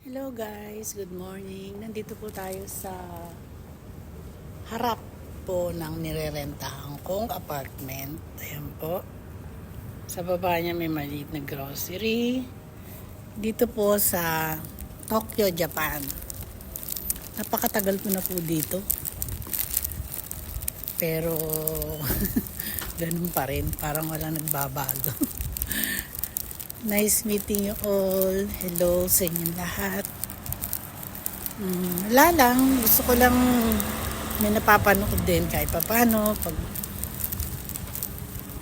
Hello guys, good morning. Nandito po tayo sa harap po ng nirerentahan kong apartment. Ayan po. Sa baba niya may maliit na grocery. Dito po sa Tokyo, Japan. Napakatagal ko na po dito. Pero ganun pa rin. Parang walang nagbabago. Nice meeting you all. Hello sa inyong lahat. Wala lang. Gusto ko lang may napapanood din kahit papano. Pag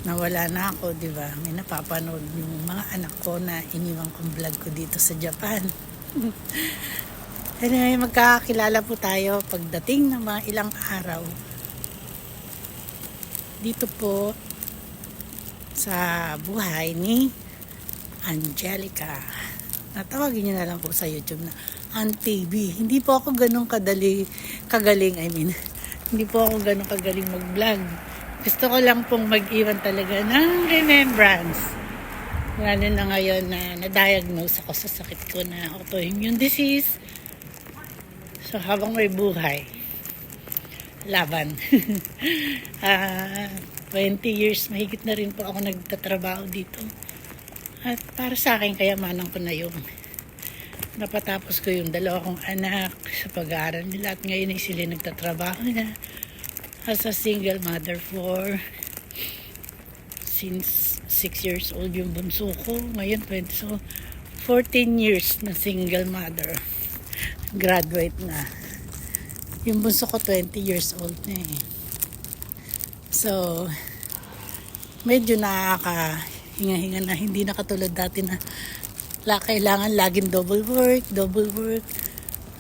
nawala na ako, di ba? May napapanood yung mga anak ko na iniwan kong vlog ko dito sa Japan. Anyway, magkakakilala po tayo pagdating ng mga ilang araw. Dito po sa buhay ni Angelica. Natawagin niyo na lang po sa YouTube na Auntie B. Hindi po ako ganun kagaling. Hindi po ako ganun kagaling mag-vlog. Gusto ko lang pong mag-iwan talaga ng remembrance. Lalo na ngayon na na-diagnose ako sa sakit ko na autoimmune disease. So habang may buhay, laban. 20 years, mahigit na rin po ako nagtatrabaho dito. At para sa akin, kayamanan ko na yung napatapos ko yung dalawa kong anak sa pag-aaral nila at ngayon ay sila nagtatrabaho na as a single mother for since 6 years old yung bunso ko. Ngayon 20, so 14 years na single mother. Graduate na. Yung bunso ko 20 years old na eh. So, medyo hinga-hinga na, hindi na katulad dati na kailangan laging double work,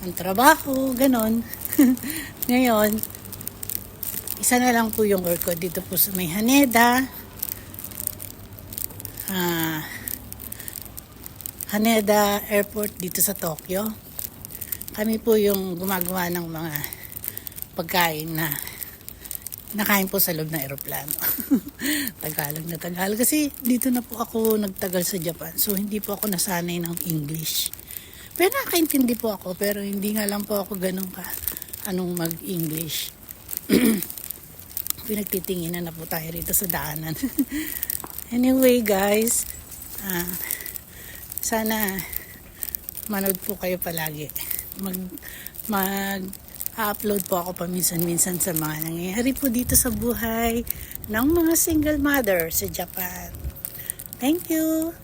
ang trabaho, ganon. Ngayon, isa na lang po yung work ko dito po sa may Haneda. Haneda Airport dito sa Tokyo. Kami po yung gumagawa ng mga pagkain na nakain po sa loob ng aeroplano. Tagalog na Tagalog. Kasi dito na po ako nagtagal sa Japan. So, hindi po ako nasanay ng English. Pero nakakaintindi po ako. Pero hindi nga lang po ako ganun mag-English. Pinagtitinginan na po tayo rito sa daanan. Anyway, guys. Sana manood po kayo palagi. Upload po ako paminsan-minsan sa mga nangyayari po dito sa buhay ng mga single mother sa Japan. Thank you!